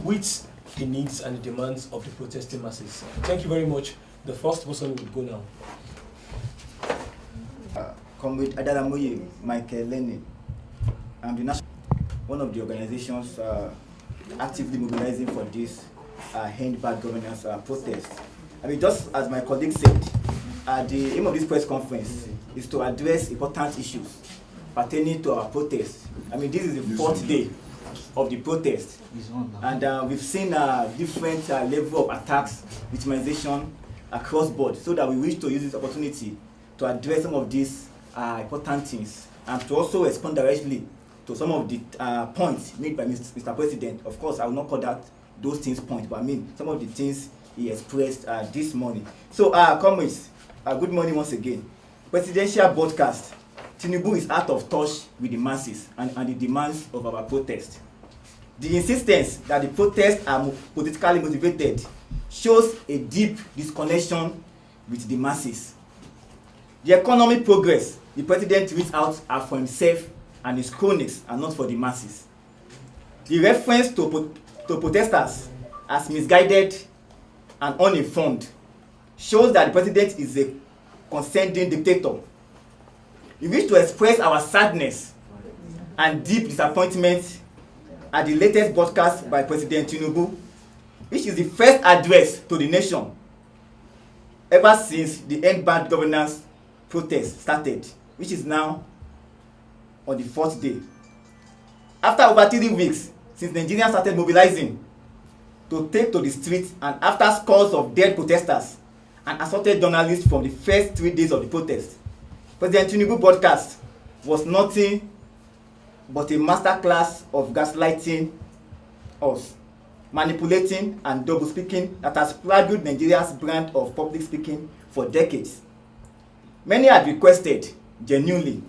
with the needs and the demands of the protesting masses. Thank you very much. The first person will go now. Comrade Adaramoye Michael Lenin. I'm the one of the organizations actively mobilizing for this end bad governance protest. I mean, just as my colleague said, the aim of this press conference is to address important issues pertaining to our protest. I mean, this is the fourth day of the protest, and we've seen different level of attacks, victimization across board, so that we wish to use this opportunity to address some of these important things and to also respond directly to some of the points made by Mr. President. Of course, I will not call those things points, but I mean some of the things he expressed this morning. So, comrades, good morning once again. Presidential broadcast. TINUBU is out of touch with the masses and the demands of our protest. The insistence that the protests are politically motivated shows a deep disconnection with the masses. The economic progress the president reads out are for himself and his cronies and not for the masses. The reference to protesters as misguided and uninformed shows that the president is a condescending dictator. We wish to express our sadness and deep disappointment at the latest broadcast by President TINUBU, which is the first address to the nation ever since the End Bad Governance protest started, which is now on the fourth day. After over 3 weeks since Nigerians started mobilizing to take to the streets, and after scores of dead protesters and assaulted journalists from the first 3 days of the protest, President TINUBU broadcast was nothing but a masterclass of gaslighting us, manipulating and double speaking that has plagued Nigeria's brand of public speaking for decades. Many had requested genuinely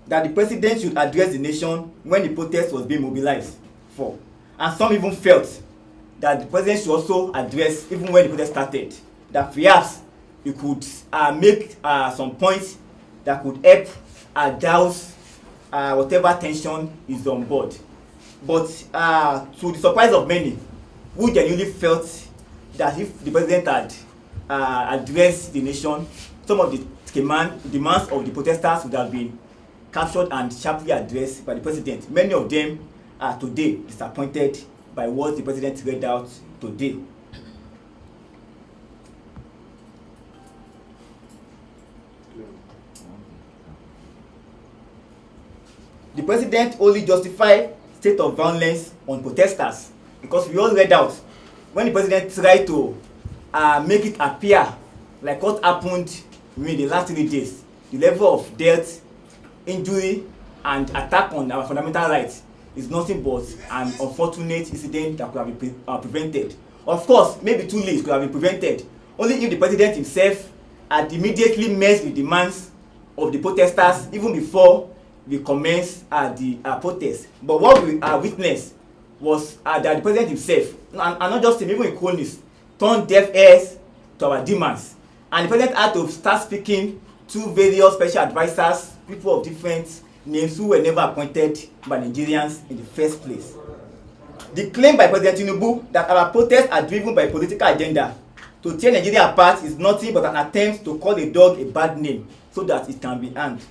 that the president should address the nation when the protest was being mobilized for, and some even felt that the president should also address even when the protest started, that perhaps he could make some points that could help douse whatever tension is on board. But to the surprise of many, who genuinely felt that if the president had addressed the nation, some of the demands of the protesters would have been captured and sharply addressed by the president. Many of them are today disappointed by what the president read out today. The president only justified state of violence on protesters because we all read out when the president tried to make it appear like what happened in the last 3 days. The level of death, injury, and attack on our fundamental rights is nothing but an unfortunate incident that could have been prevented. Of course, maybe too late could have been prevented only if the president himself had immediately met the demands of the protesters even before we commenced the protest. But what we witnessed was that the president himself, and not just him, even in cronies, turned deaf ears to our demands. And the president had to start speaking to various special advisors, people of different names who were never appointed by Nigerians in the first place. The claim by President TINUBU that our protests are driven by a political agenda to tear Nigeria apart is nothing but an attempt to call a dog a bad name so that it can be hanged.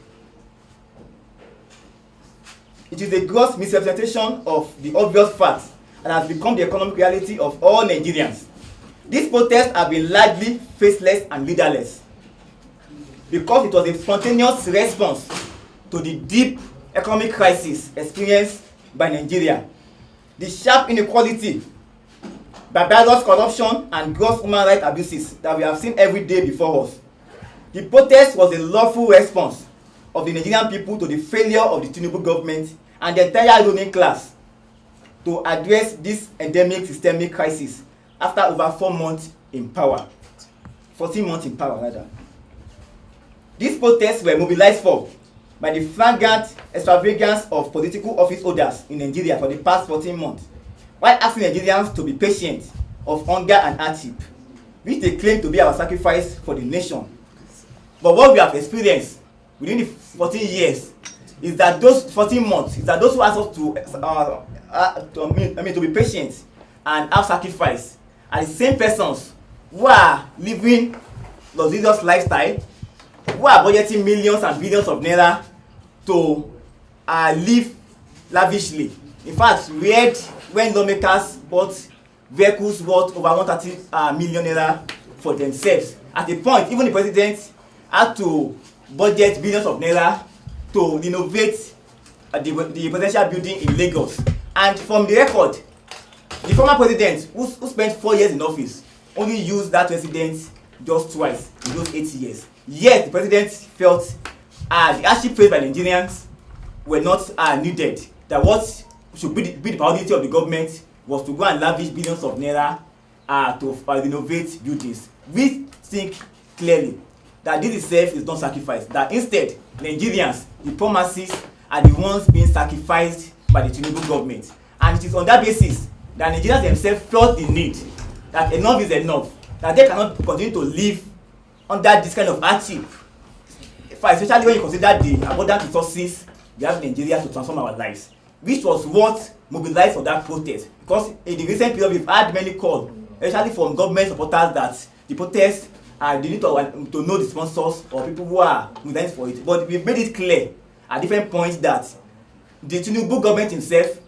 It is a gross misrepresentation of the obvious facts and has become the economic reality of all Nigerians. These protests have been largely faceless and leaderless because it was a spontaneous response to the deep economic crisis experienced by Nigeria. The sharp inequality, barbarous corruption, and gross human rights abuses that we have seen every day before us. The protest was a lawful response of the Nigerian people to the failure of the TINUBU government and the entire ruling class to address this endemic systemic crisis after over 4 months in power. 14 months in power, rather. These protests were mobilized for by the flagrant extravagance of political office holders in Nigeria for the past 14 months, while asking Nigerians to be patient of hunger and hardship, which they claim to be our sacrifice for the nation. But what we have experienced within the 14 years is that those 14 months, is that those who ask us to be patient and have sacrifice are the same persons who are living luxurious lifestyle, who are budgeting millions and billions of naira to live lavishly. In fact, we heard when lawmakers bought vehicles worth over 130 million naira for themselves. At a point, even the president had to budget billions of naira to renovate the presidential building in Lagos. And from the record, the former president, who spent 4 years in office, only used that residence just twice in those 8 years. Yet the president felt the hardship faced by Nigerians were not needed. That what should be the priority of the government was to go and lavish billions of naira to renovate buildings. We think clearly that this itself is not sacrifice. That instead, Nigerians, the poor masses, are the ones being sacrificed by the TINUBU government. And it is on that basis that Nigerians themselves felt the need that enough is enough, that they cannot continue to live under this kind of hardship, especially when you consider the abundant resources we have in Nigeria to transform our lives, which was what mobilized for that protest. Because in the recent period, we've had many calls, especially from government supporters, that the protest they need to know the sponsors or people who are mobilized for it. But we've made it clear at different points that the TINUBU government himself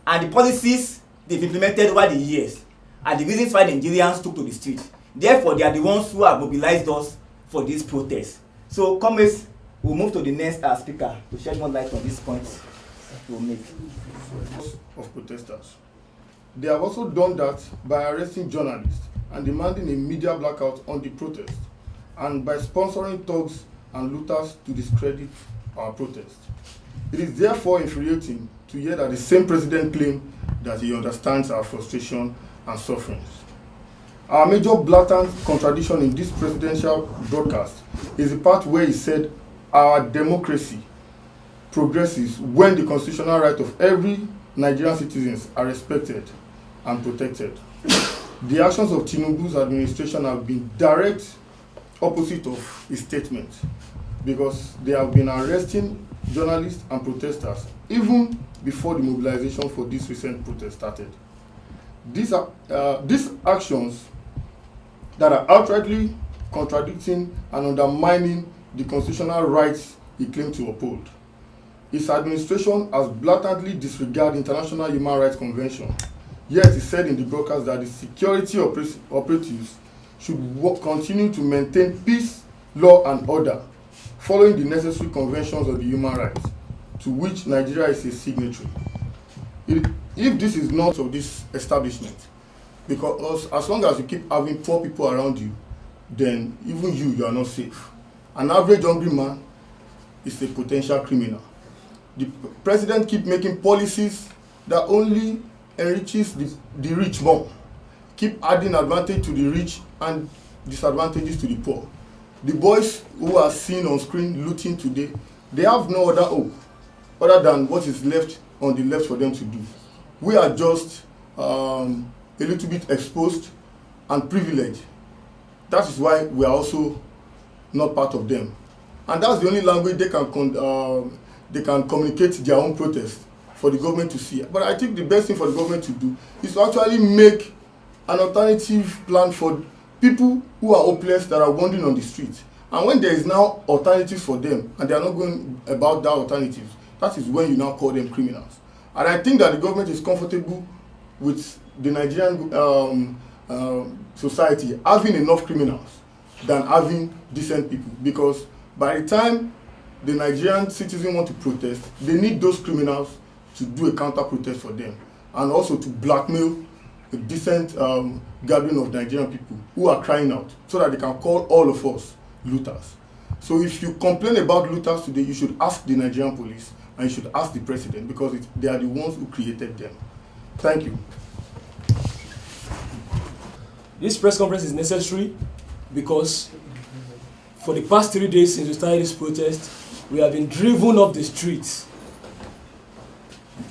and the policies they've implemented over the years are the reasons why Nigerians took to the street. Therefore, they are the ones who have mobilized us for this protest. So, comrades, we'll move to the next speaker to shed more light on these points we'll make. Of protesters. They have also done that by arresting journalists and demanding a media blackout on the protest, and by sponsoring thugs and looters to discredit our protest. It is therefore infuriating to hear that the same president claimed that he understands our frustration and sufferings. Our major blatant contradiction in this presidential broadcast is the part where he said our democracy progresses when the constitutional right of every Nigerian citizens are respected and protected. The actions of TINUBU's administration have been direct opposite of his statement, because they have been arresting journalists and protesters even before the mobilization for this recent protest started. These actions that are outrightly contradicting and undermining the constitutional rights he claimed to uphold. His administration has blatantly disregarded International Human Rights Convention. Yet he said in the broadcast that the security operatives should continue to maintain peace, law and order, following the necessary conventions of the human rights, to which Nigeria is a signatory. If this is not of this establishment, because as long as you keep having poor people around you, then even you are not safe. An average hungry man is a potential criminal. The president keeps making policies that only enriches the rich more, keep adding advantage to the rich and disadvantages to the poor. The boys who are seen on screen looting today, they have no other hope other than what is left on the left for them to do. We are just a little bit exposed and privileged. That is why we are also not part of them. And that's the only language they can communicate their own protest for the government to see. But I think the best thing for the government to do is to actually make an alternative plan for people who are hopeless, that are wandering on the streets. And when there is now alternatives for them and they are not going about that alternatives, that is when you now call them criminals. And I think that the government is comfortable with the Nigerian society having enough criminals than having decent people, because by the time the Nigerian citizens want to protest, they need those criminals to do a counter protest for them, and also to blackmail a decent gathering of Nigerian people who are crying out, so that they can call all of us looters. So if you complain about looters today, you should ask the Nigerian police and you should ask the president, because they are the ones who created them. Thank you. This press conference is necessary because for the past 3 days since we started this protest, we have been driven off the streets,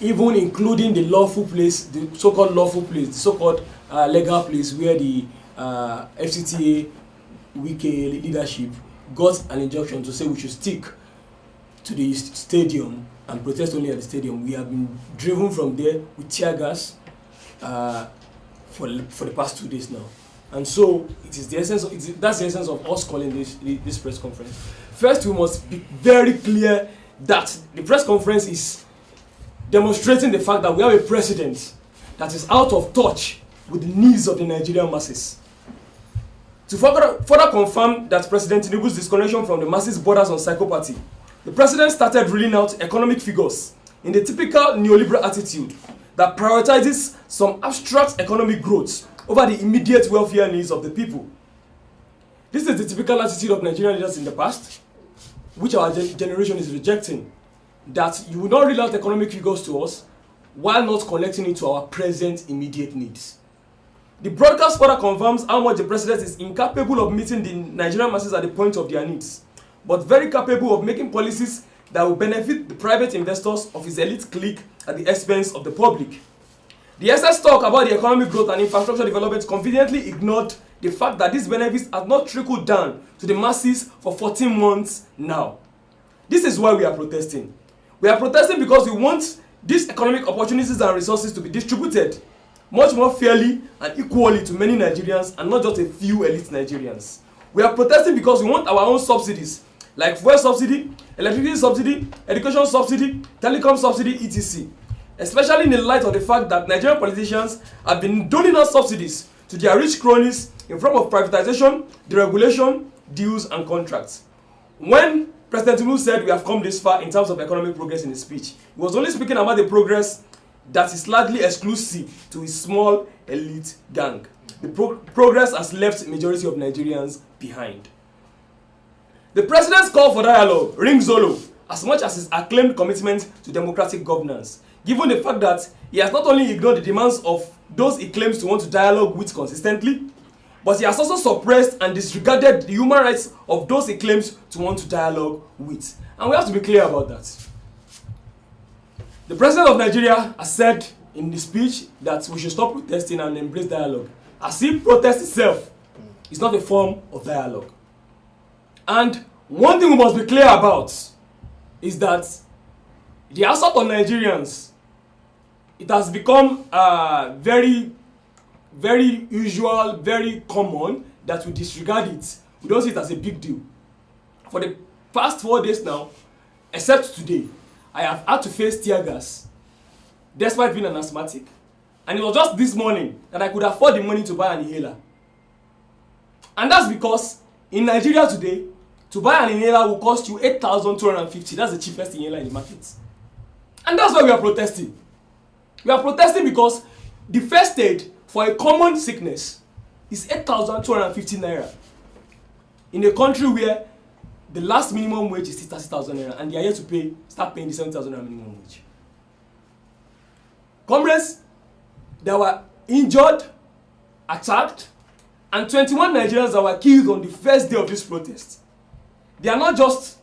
even including the lawful place, the so-called lawful place, the so-called legal place where the FCTA Wike leadership got an injunction to say we should stick to the stadium and protest only at the stadium. We have been driven from there with tear gas for the past 2 days now. And so it is the essence of, that's the essence of us calling this press conference. First, we must be very clear that the press conference is demonstrating the fact that we have a president that is out of touch with the needs of the Nigerian masses. To further confirm that President TINUBU's disconnection from the masses borders on psychopathy, the president started reeling out economic figures in the typical neoliberal attitude that prioritizes some abstract economic growth over the immediate welfare needs of the people. This is the typical attitude of Nigerian leaders in the past, which our generation is rejecting, that you will not reel out economic figures to us while not connecting it to our present immediate needs. The broadcast further confirms how much the president is incapable of meeting the Nigerian masses at the point of their needs, but very capable of making policies that will benefit the private investors of his elite clique at the expense of the public. The excess talk about the economic growth and infrastructure development conveniently ignored the fact that these benefits have not trickled down to the masses for 14 months now. This is why we are protesting. We are protesting because we want these economic opportunities and resources to be distributed much more fairly and equally to many Nigerians and not just a few elite Nigerians. We are protesting because we want our own subsidies like fuel subsidy, electricity subsidy, education subsidy, telecom subsidy, etc. Especially in the light of the fact that Nigerian politicians have been doling out subsidies to their rich cronies in form of privatization, deregulation, deals and contracts. When President TINUBU said we have come this far in terms of economic progress in his speech, he was only speaking about the progress that is largely exclusive to his small elite gang. The progress has left majority of Nigerians behind. The president's call for dialogue rings hollow as much as his acclaimed commitment to democratic governance, given the fact that he has not only ignored the demands of those he claims to want to dialogue with consistently, but he has also suppressed and disregarded the human rights of those he claims to want to dialogue with. And we have to be clear about that. The president of Nigeria has said in the speech that we should stop protesting and embrace dialogue, as if protest itself is not a form of dialogue. And one thing we must be clear about is that the assault on Nigerians, it has become very usual, very common that we disregard it. We don't see it as a big deal. For the past 4 days now, except today, I have had to face tear gas despite being an asthmatic. And it was just this morning that I could afford the money to buy an inhaler. And that's because in Nigeria today, to buy an inhaler will cost you 8,250. That's the cheapest inhaler in the market. And that's why we are protesting. We are protesting because the first aid for a common sickness is 8,250 naira. In a country where the last minimum wage is 30,000 naira and they are here to start paying the 7,000 naira minimum wage. Comrades, they were injured, attacked, and 21 Nigerians that were killed on the first day of this protest. They are not just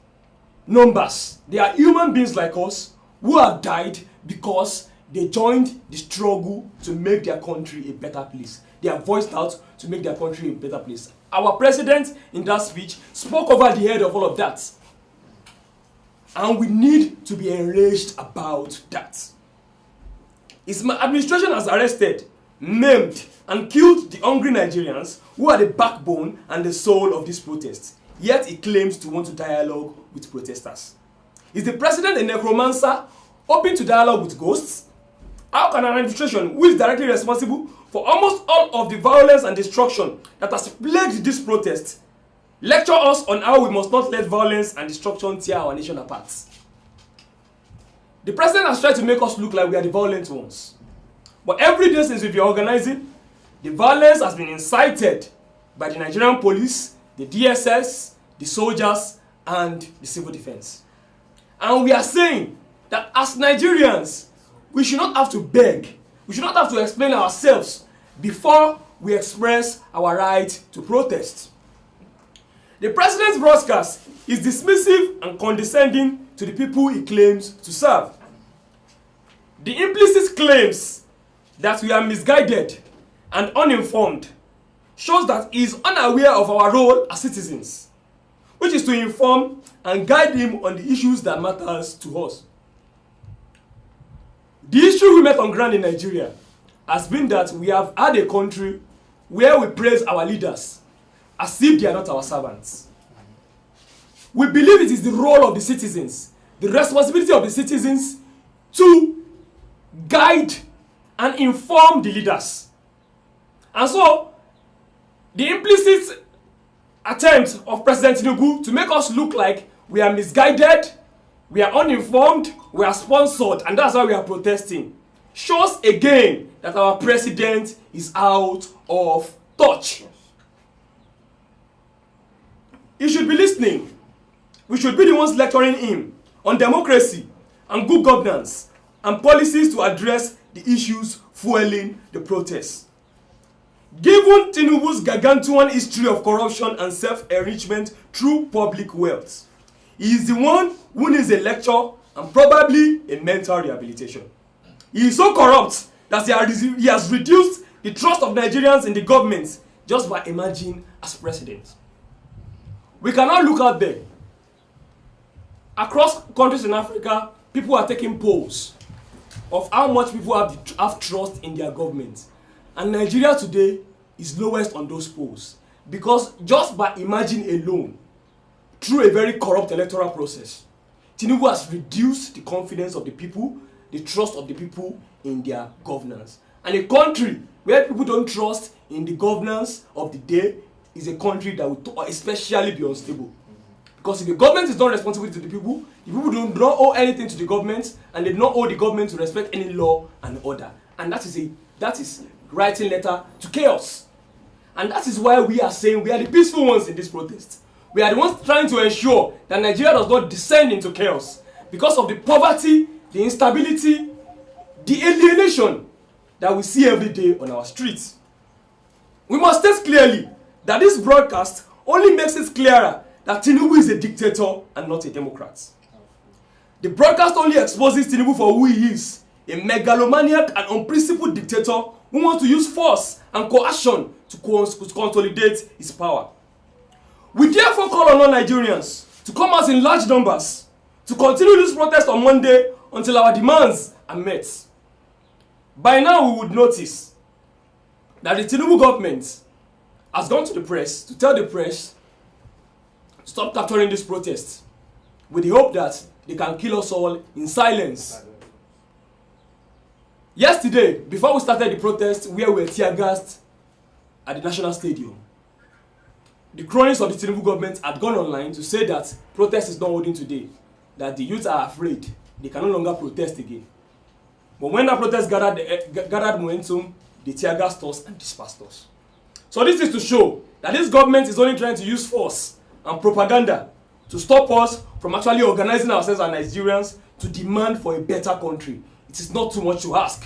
numbers. They are human beings like us who have died because they joined the struggle to make their country a better place. They are voiced out to make their country a better place. Our president in that speech spoke over the head of all of that. And we need to be enraged about that. His administration has arrested, maimed, and killed the hungry Nigerians who are the backbone and the soul of this protest. Yet he claims to want to dialogue with protesters. Is the president a necromancer open to dialogue with ghosts? How can an administration who is directly responsible for almost all of the violence and destruction that has plagued this protest lecture us on how we must not let violence and destruction tear our nation apart? The president has tried to make us look like we are the violent ones. But every day since we've been organizing, the violence has been incited by the Nigerian police, the DSS, the soldiers, and the civil defense. And we are saying that as Nigerians, we should not have to beg, we should not have to explain ourselves before we express our right to protest. The president's broadcast is dismissive and condescending to the people he claims to serve. The implicit claims that we are misguided and uninformed shows that he is unaware of our role as citizens. which is to inform and guide him on the issues that matters to us. The issue we met on ground in Nigeria has been that we have had a country where we praise our leaders as if they are not our servants. We believe it is the role of the citizens, the responsibility of the citizens to guide and inform the leaders. And so, the implicit attempt of President TINUBU to make us look like we are misguided, we are uninformed, we are sponsored, and that's why we are protesting, shows again that our president is out of touch. He should be listening. We should be the ones lecturing him on democracy and good governance and policies to address the issues fueling the protests. Given Tinubu's gargantuan history of corruption and self-enrichment through public wealth, he is the one who needs a lecture and probably a mental rehabilitation. He is so corrupt that he has reduced the trust of Nigerians in the government just by emerging as president. We cannot look out there. Across countries in Africa, people are taking polls of how much people have trust in their government. And Nigeria today is lowest on those polls. Because just by emerging alone, through a very corrupt electoral process, Tinubu has reduced the confidence of the people, the trust of the people in their governance. And a country where people don't trust in the governance of the day is a country that will especially be unstable. Because if the government is not responsible to the people do not owe anything to the government, and they do not owe the government to respect any law and order. And that is writing letter to chaos. And that is why we are saying we are the peaceful ones in this protest. We are the ones trying to ensure that Nigeria does not descend into chaos because of the poverty, the instability, the alienation that we see every day on our streets. We must state clearly that this broadcast only makes it clearer that Tinubu is a dictator and not a democrat. The broadcast only exposes Tinubu for who he is, a megalomaniac and unprincipled dictator who wants to use force and coercion to consolidate his power. We therefore call on non-Nigerians to come out in large numbers to continue this protest on Monday until our demands are met. By now we would notice that the Tinubu government has gone to the press to tell the press to stop capturing this protest with the hope that they can kill us all in silence. Yesterday, before we started the protest, where we were tear-gassed at the National Stadium, the cronies of the Tinubu government had gone online to say that protest is not holding today, that the youth are afraid, they can no longer protest again. But when that protest gathered momentum, they tear-gassed us and dispersed us. So this is to show that this government is only trying to use force and propaganda to stop us from actually organizing ourselves as Nigerians to demand for a better country. It is not too much to ask.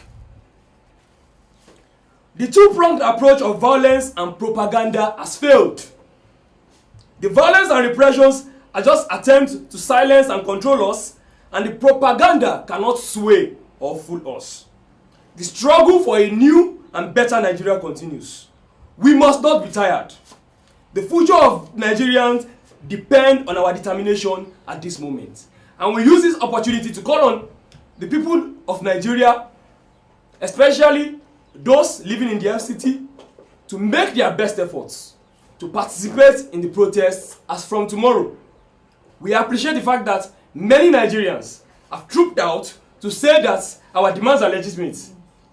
The two-pronged approach of violence and propaganda has failed. The violence and repressions are just attempts to silence and control us, and the propaganda cannot sway or fool us. The struggle for a new and better Nigeria continues. We must not be tired. The future of Nigerians depend on our determination at this moment. And we use this opportunity to call on the people of Nigeria, especially those living in the FCT, to make their best efforts to participate in the protests as from tomorrow. We appreciate the fact that many Nigerians have trooped out to say that our demands are legitimate.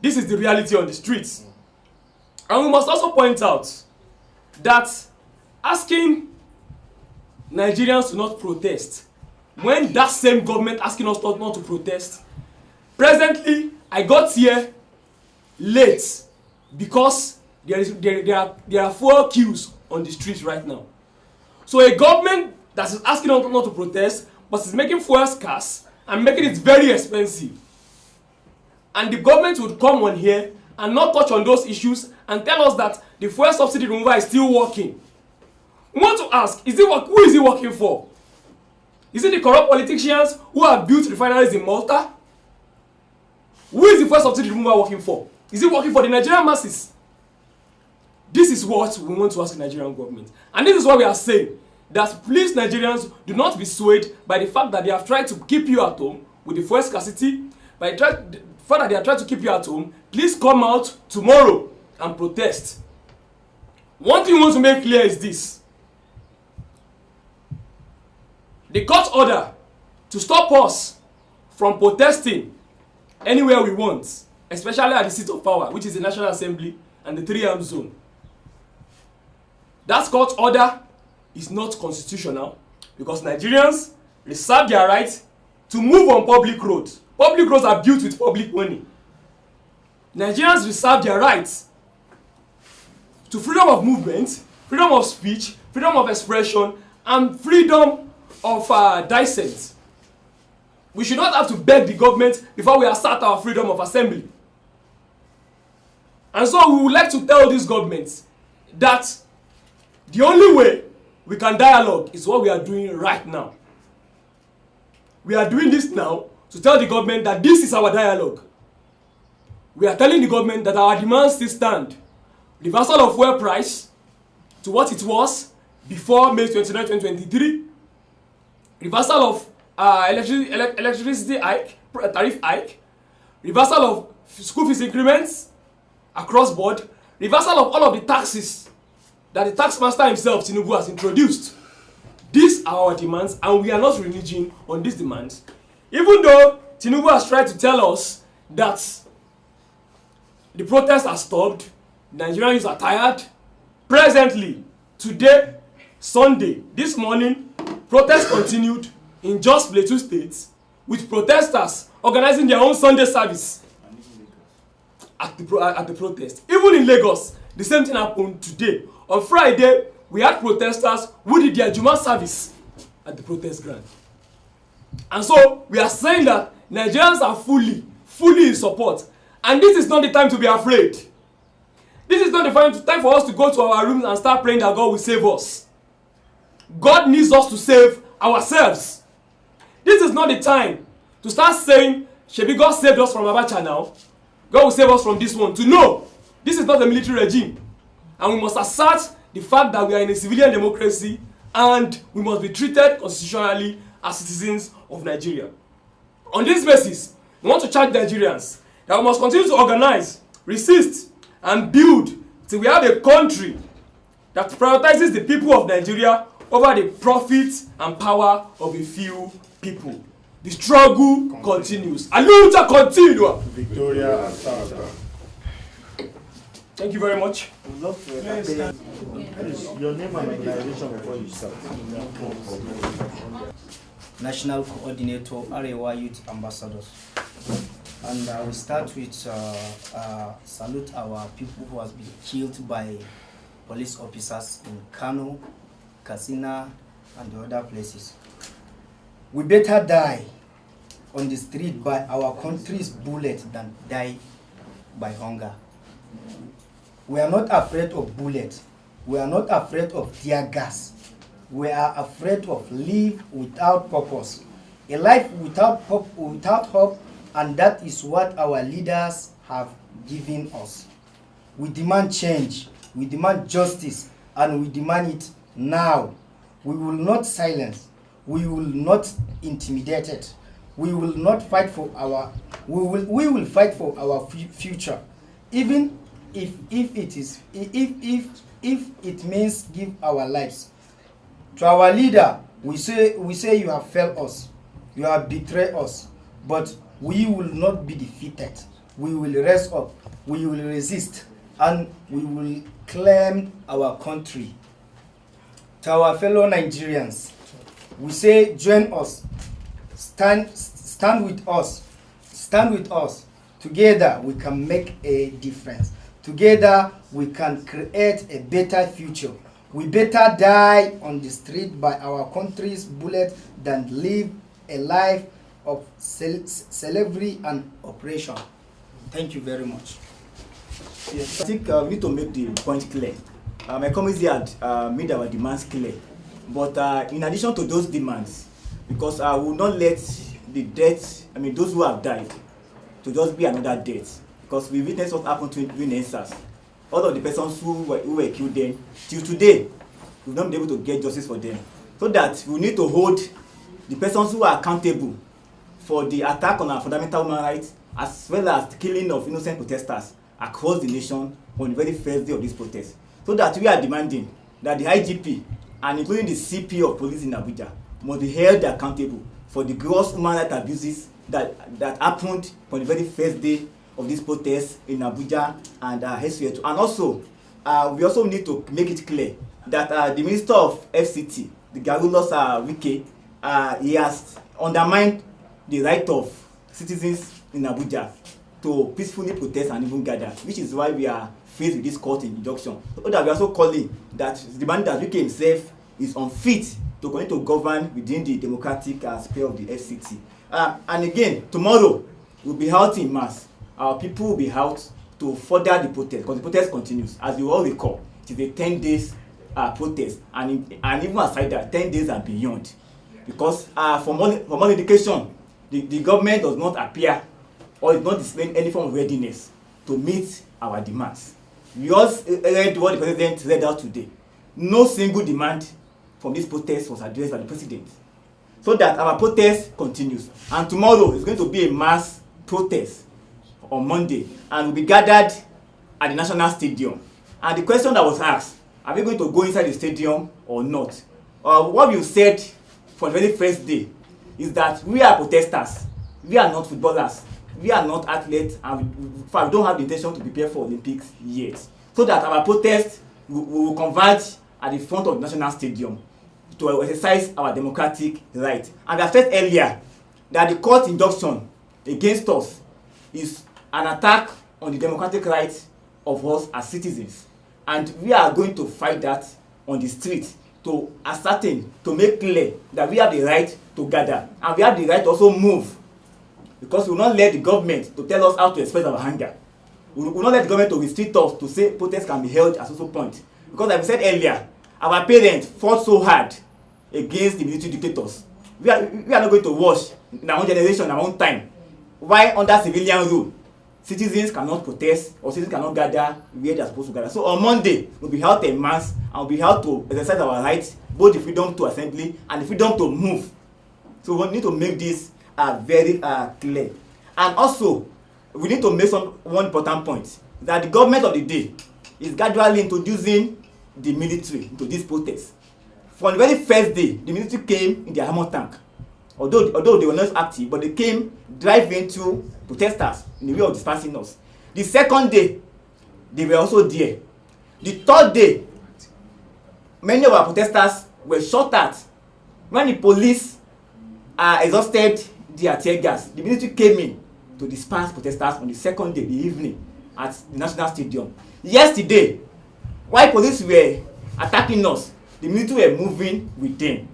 This is the reality on the streets. And we must also point out that asking Nigerians to not protest, when that same government asking us not to protest, presently I got here late because there are 4 queues on the streets right now. So a government that is asking us not to protest but is making fuel scarce and making it very expensive, and the government would come on here and not touch on those issues and tell us that the fuel subsidy removal is still working. We want to ask, who is it working for? Is it the corrupt politicians who have built refineries in Malta? Who is the fuel subsidy removal working for? Is it working for the Nigerian masses? This is what we want to ask the Nigerian government. And this is what we are saying, that please Nigerians do not be swayed by the fact that they have tried to keep you at home with the fuel scarcity, by the fact that they are trying to keep you at home. Please come out tomorrow and protest. One thing we want to make clear is this: the court order to stop us from protesting anywhere we want, especially at the seat of power, which is the National Assembly and the 3-arm zone. That court order is not constitutional because Nigerians reserve their right to move on public roads. Public roads are built with public money. Nigerians reserve their rights to freedom of movement, freedom of speech, freedom of expression, and freedom of dissent. We should not have to beg the government before we assert our freedom of assembly. And so we would like to tell this government that the only way we can dialogue is what we are doing right now. We are doing this now to tell the government that this is our dialogue. We are telling the government that our demands still stand. Reversal of fuel price to what it was before May 29, 2023. Reversal of electricity hike, tariff hike. Reversal of school fees increments across board. Reversal of all of the taxes that the tax master himself, TINUBU, has introduced. These are our demands, and we are not reneging on these demands. Even though TINUBU has tried to tell us that the protests are stopped, Nigerians are tired. Presently, today, Sunday, this morning, protests continued in Jos Plateau State, with protesters organizing their own Sunday service at the protest. Even in Lagos, the same thing happened today. On Friday, we had protesters who did their Juma service at the protest ground. And so, we are saying that Nigerians are fully in support. And this is not the time to be afraid. This is not the time for us to go to our rooms and start praying that God will save us. God needs us to save ourselves. This is not the time to start saying, Shebi, God saved us from Abacha now. God will save us from this one. To know, this is not a military regime. And we must assert the fact that we are in a civilian democracy and we must be treated constitutionally as citizens of Nigeria. On this basis, we want to charge Nigerians that we must continue to organize, resist, and build till we have a country that prioritizes the people of Nigeria over the profits and power of a few people. The struggle continues. A luta continua. Victoria and Sarah. Thank you very much. Your name and organization before you start. National Coordinator, Arewa Youth Ambassadors. And we start with salute our people who has been killed by police officers in Kano, Katsina, and the other places. We better die on the street by our country's bullet than die by hunger. We are not afraid of bullets. We are not afraid of tear gas. We are afraid of life without purpose. A life without hope, and that is what our leaders have given us. We demand change, we demand justice, and we demand it now. We will not silence, we will not intimidate it. We will not fight for our, we will fight for our future, even if it means give our lives. To our leader, we say you have failed us, you have betrayed us, but we will not be defeated. We will rise up, we will resist, and we will claim our country. To our fellow Nigerians, we say join us, stand with us. Together we can make a difference. Together we can create a better future. We better die on the street by our country's bullet than live a life of slavery and oppression. Thank you very much. Yes, I think we need to make the point clear. My committee had made our demands clear. But in addition to those demands, because I will not let the death, those who have died, to just be another death. Because we witnessed what happened to NIGERIANS. All of the persons who were killed then, till today, we've not been able to get justice for them. so that we need to hold the persons who are accountable for the attack on our fundamental human rights, as well as the killing of innocent protesters across the nation on the very first day of this protest. So that we are demanding that the IGP and including the CP of police in Abuja must be held accountable for the gross human rights abuses that happened on the very first day of this protest in Abuja and elsewhere too. And also, we also need to make it clear that the Minister of FCT, the Garulus Wike, he has undermined the right of citizens in Abuja to peacefully protest and even gather, which is why we are faced with this court injunction. So that we are also calling that the man that Wike himself is unfit to continue to govern within the democratic sphere of the FCT. And again, tomorrow we'll be out in mass. Our people will be out to further the protest, because the protest continues. As you all recall, it is a 10 days protest, and even aside that, 10 days and beyond. Because from all indication, the government does not appear or is not displaying any form of readiness to meet our demands. We also read what the president read out today. No single demand from this protest was addressed by the president. So that our protest continues. And tomorrow is going to be a mass protest on Monday, and we'll be gathered at the National Stadium. And the question that was asked, are we going to go inside the stadium or not? What we've said for the very first day is that we are protesters. We are not footballers. We are not athletes, and we don't have the intention to prepare for Olympics yet. So that our protest will converge at the front of the National Stadium to exercise our democratic right. And I said earlier that the court injunction against us is an attack on the democratic rights of us as citizens. And we are going to fight that on the street to ascertain, to make clear that we have the right to gather, and we have the right to also move, because we will not let the government to tell us how to express our anger. We will not let the government to restrict us to say protests can be held at social point. Because like we said earlier, our parents fought so hard against the military dictators. We are not going to watch in our own generation, our own time, why under civilian rule citizens cannot protest or citizens cannot gather where they are supposed to gather. So on Monday, we'll be held en masse and we'll be held to exercise our rights, both the freedom to assembly and the freedom to move. So we need to make this very clear. And also, we need to make one important point, that the government of the day is gradually introducing the military into this protest. From the very first day, the military came in their armor tank. Although they were not active, but they came driving into protesters in the way of dispersing us. The second day, they were also there. The third day, many of our protesters were shot at. When the police exhausted their tear gas, the military came in to disperse protesters on the second day, the evening, at the National Stadium. Yesterday, while police were attacking us, the military were moving with them.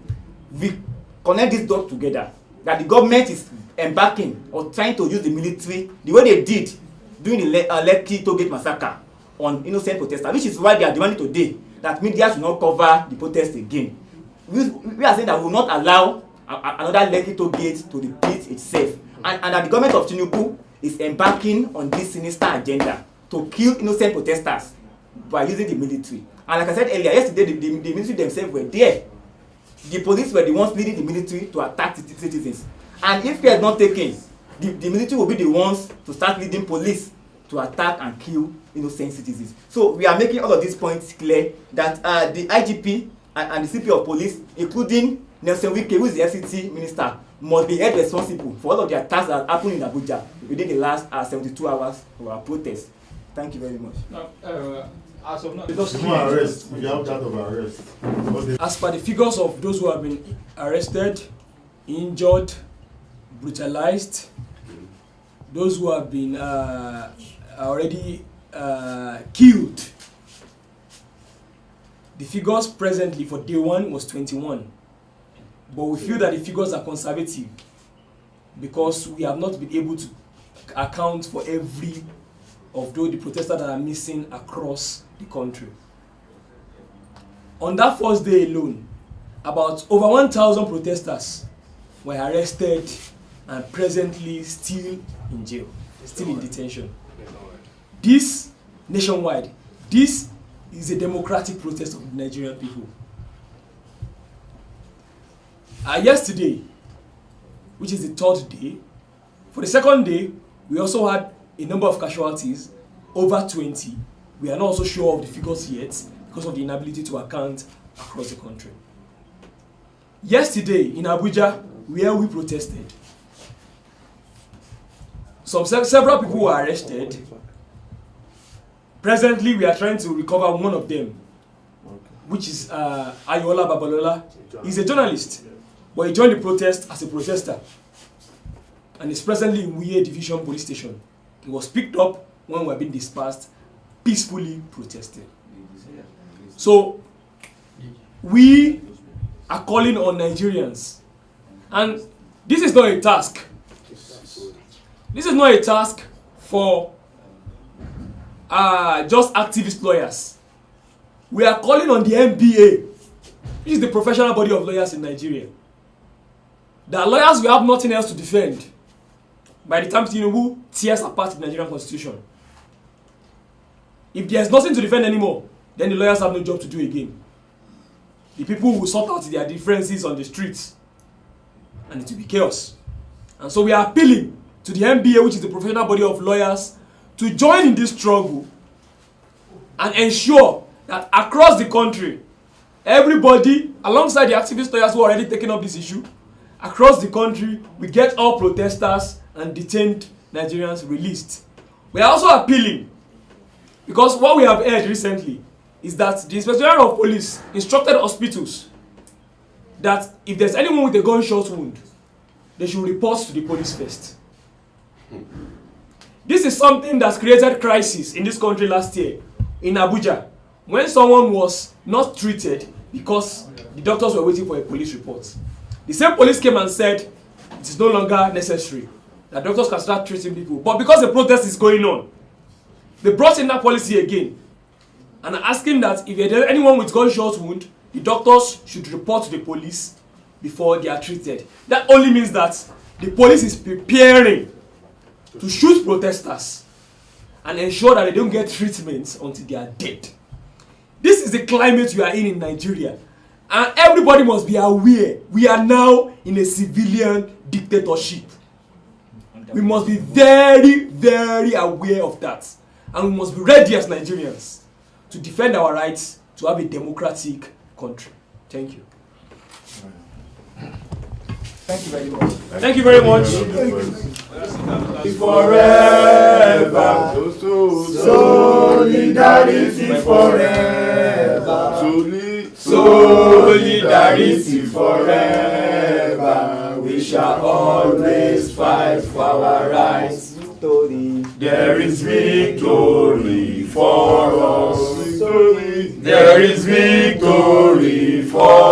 We connect these dots together, that the government is embarking or trying to use the military the way they did during the Lekki Tollgate massacre on innocent protesters, which is why they are demanding today that media should not cover the protest again. We are saying that we will not allow another Lekki Tollgate to repeat itself, and that the government of TINUBU is embarking on this sinister agenda to kill innocent protesters by using the military. And like I said earlier, yesterday the military themselves were there. The police were the ones leading the military to attack the citizens. And if care is not taken, the military will be the ones to start leading police to attack and kill innocent citizens. So we are making all of these points clear that the IGP and the CP of police, including Nelson Wike, who is the FCT minister, must be held responsible for all of the attacks that happened in Abuja within the last 72 hours of our protest. Thank you very much. Now, as of now, No arrest. We have that of arrest. As per the figures of those who have been arrested, injured, brutalized, those who have been already killed, the figures presently for day one was 21. But we feel that the figures are conservative because we have not been able to account for every of those the protesters that are missing across the country. On that first day alone, about over 1,000 protesters were arrested and presently still in jail, still in detention. This nationwide, this is a democratic protest of the Nigerian people. Yesterday, which is the third day, for the second day, we also had a number of casualties, over 20. We are not also sure of the figures yet because of the inability to account across the country. Yesterday in Abuja, where we protested, several people were arrested. Presently, we are trying to recover one of them, which is Ayola Babalola. He's a journalist, but he joined the protest as a protester, and is presently in Wuye Division Police Station. He was picked up when we were being dispersed, peacefully protesting. So, we are calling on Nigerians, and this is not a task. This is not a task for just activist lawyers. We are calling on the NBA, which is the professional body of lawyers in Nigeria. The lawyers will have nothing else to defend by the time TINUBU tears apart the Nigerian constitution. If there's nothing to defend anymore, then the lawyers have no job to do again. The people will sort out their differences on the streets, and it will be chaos. And so we are appealing to the NBA, which is the professional body of lawyers, to join in this struggle and ensure that across the country, everybody, alongside the activist lawyers who are already taking up this issue, across the country, we get all protesters and detained Nigerians released. We are also appealing, because what we have heard recently is that the Inspector General of Police instructed hospitals that if there's anyone with a gunshot wound, they should report to the police first. This is something that's created crisis in this country last year in Abuja, when someone was not treated because the doctors were waiting for a police report. The same police came and said it is no longer necessary, that doctors can start treating people. But because the protest is going on, they brought in that policy again and are asking that if there's anyone with gunshot wound, the doctors should report to the police before they are treated. That only means that the police is preparing to shoot protesters and ensure that they don't get treatment until they are dead. This is the climate we are in Nigeria. And everybody must be aware we are now in a civilian dictatorship. We must be very, very aware of that. And we must be ready as Nigerians to defend our rights to have a democratic country. Thank you. Thank you very much. Thank you very much. Forever. Solidarity forever. Solidarity forever. We shall always fight for our rights. There is victory for us. There is victory for